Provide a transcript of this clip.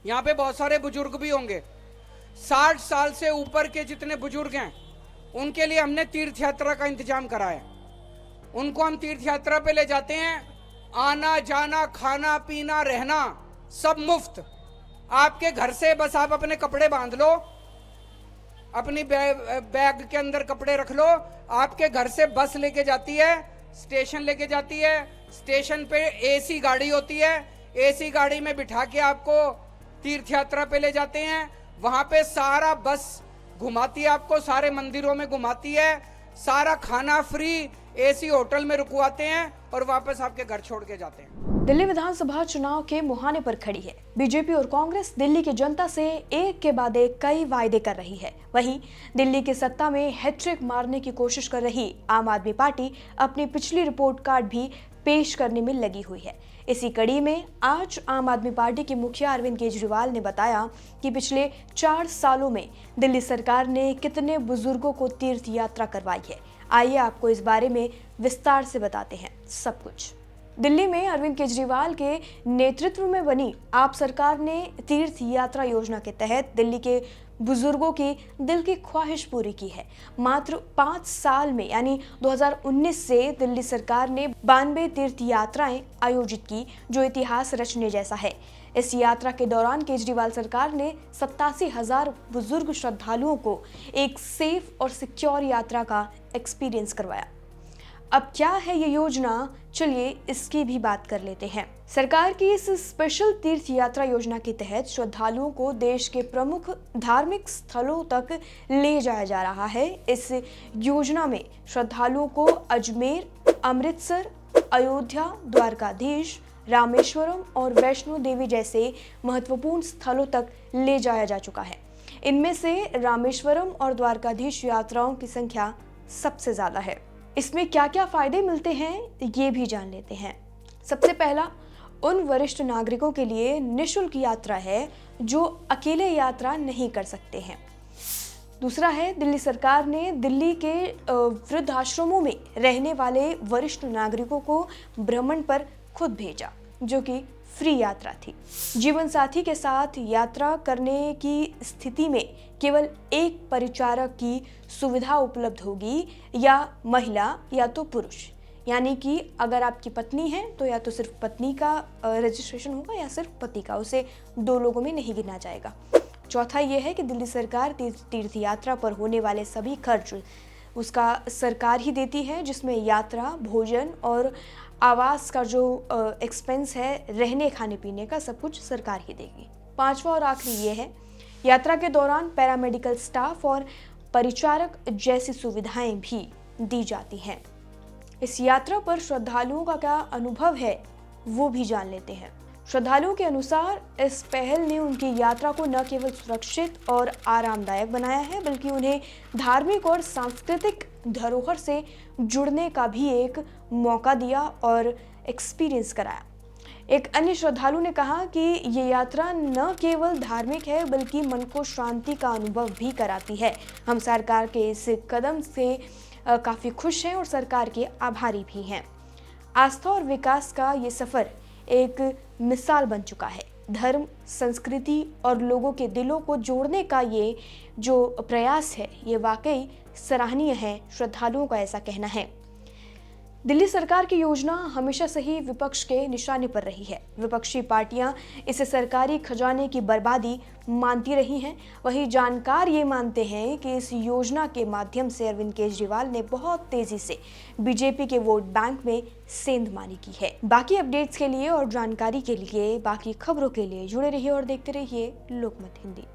यहाँ पे बहुत सारे बुजुर्ग भी होंगे। 60 साल से ऊपर के जितने बुजुर्ग हैं उनके लिए हमने तीर्थ यात्रा का इंतजाम करा है। उनको हम तीर्थ यात्रा पे ले जाते हैं। आना जाना खाना पीना रहना सब मुफ्त। आपके घर से बस आप अपने कपड़े बांध लो, अपनी बैग के अंदर कपड़े रख लो। आपके घर से बस लेके जाती है, स्टेशन लेके जाती है। स्टेशन पे एसी गाड़ी होती है, एसी गाड़ी में बिठा के आपको तीर्थ यात्रा पे ले जाते हैं। वहां पे सारा बस घुमाती है आपको, सारे मंदिरों में घुमाती है, सारा खाना फ्री, एसी होटल में रुकवाते हैं और वापस आपके घर छोड़ के जाते हैं। दिल्ली विधानसभा चुनाव के मुहाने पर खड़ी है। बीजेपी और कांग्रेस दिल्ली की जनता से एक के बाद एक कई वायदे कर रही है। वहीं दिल्ली की सत्ता में हैट्रिक मारने की कोशिश कर रही आम आदमी पार्टी अपनी पिछली रिपोर्ट कार्ड भी पेश करने में लगी हुई है। इसी कड़ी में आज आम आदमी पार्टी के मुखिया अरविंद केजरीवाल ने बताया कि पिछले 4 सालों में दिल्ली सरकार ने कितने बुजुर्गों को तीर्थ यात्रा करवाई है। आइए आपको इस बारे में विस्तार से बताते हैं सब कुछ। दिल्ली में अरविंद केजरीवाल के नेतृत्व में बनी आप सरकार ने तीर्थ यात्रा योजना के तहत दिल्ली के बुजुर्गों की दिल की ख्वाहिश पूरी की है। मात्र 5 साल में यानी 2019 से दिल्ली सरकार ने 92 तीर्थ यात्राएं आयोजित की, जो इतिहास रचने जैसा है। इस यात्रा के दौरान केजरीवाल सरकार ने 87,000 बुजुर्ग श्रद्धालुओं को एक सेफ और सिक्योर यात्रा का एक्सपीरियंस करवाया। अब क्या है ये योजना, चलिए इसकी भी बात कर लेते हैं। सरकार की इस स्पेशल तीर्थ यात्रा योजना के तहत श्रद्धालुओं को देश के प्रमुख धार्मिक स्थलों तक ले जाया जा रहा है। इस योजना में श्रद्धालुओं को अजमेर, अमृतसर, अयोध्या, द्वारकाधीश, रामेश्वरम और वैष्णो देवी जैसे महत्वपूर्ण स्थलों तक ले जाया जा चुका है। इनमें से रामेश्वरम और द्वारकाधीश यात्राओं की संख्या सबसे ज्यादा है। इसमें क्या क्या फायदे मिलते हैं ये भी जान लेते हैं। सबसे पहला, उन वरिष्ठ नागरिकों के लिए निःशुल्क यात्रा है जो अकेले यात्रा नहीं कर सकते हैं। दूसरा है, दिल्ली सरकार ने दिल्ली के वृद्धाश्रमों में रहने वाले वरिष्ठ नागरिकों को भ्रमण पर खुद भेजा, जो कि फ्री यात्रा थी। जीवन साथी के साथ यात्रा करने की स्थिति में केवल एक परिचारक की सुविधा उपलब्ध होगी, या महिला या तो पुरुष। यानी कि अगर आपकी पत्नी है तो या तो सिर्फ पत्नी का रजिस्ट्रेशन होगा या सिर्फ पति का, उसे 2 लोगों में नहीं गिना जाएगा। चौथा ये है कि दिल्ली सरकार तीर्थ यात्रा पर होने वाले सभी खर्च उसका सरकार ही देती है, जिसमें यात्रा, भोजन और आवास का जो एक्सपेंस है, रहने खाने पीने का, सब कुछ सरकार ही देगी। 5वां और आखिरी ये है, यात्रा के दौरान पैरामेडिकल स्टाफ और परिचारक जैसी सुविधाएं भी दी जाती हैं। इस यात्रा पर श्रद्धालुओं का क्या अनुभव है वो भी जान लेते हैं। श्रद्धालुओं के अनुसार इस पहल ने उनकी यात्रा को न केवल सुरक्षित और आरामदायक बनाया है, बल्कि उन्हें धार्मिक और सांस्कृतिक धरोहर से जुड़ने का भी एक मौका दिया और एक्सपीरियंस कराया। एक अन्य श्रद्धालु ने कहा कि ये यात्रा न केवल धार्मिक है बल्कि मन को शांति का अनुभव भी कराती है। हम सरकार के इस कदम से काफ़ी खुश हैं और सरकार के आभारी भी हैं। आस्था और विकास का ये सफ़र एक मिसाल बन चुका है। धर्म, संस्कृति और लोगों के दिलों को जोड़ने का ये जो प्रयास है, ये वाकई सराहनीय है, श्रद्धालुओं का ऐसा कहना है। दिल्ली सरकार की योजना हमेशा से ही विपक्ष के निशाने पर रही है। विपक्षी पार्टियां इसे सरकारी खजाने की बर्बादी मानती रही हैं। वहीं जानकार ये मानते हैं कि इस योजना के माध्यम से अरविंद केजरीवाल ने बहुत तेजी से बीजेपी के वोट बैंक में सेंधमानी की है। बाकी अपडेट्स के लिए और जानकारी के लिए, बाकी खबरों के लिए जुड़े रहिए और देखते रहिए लोकमत हिंदी।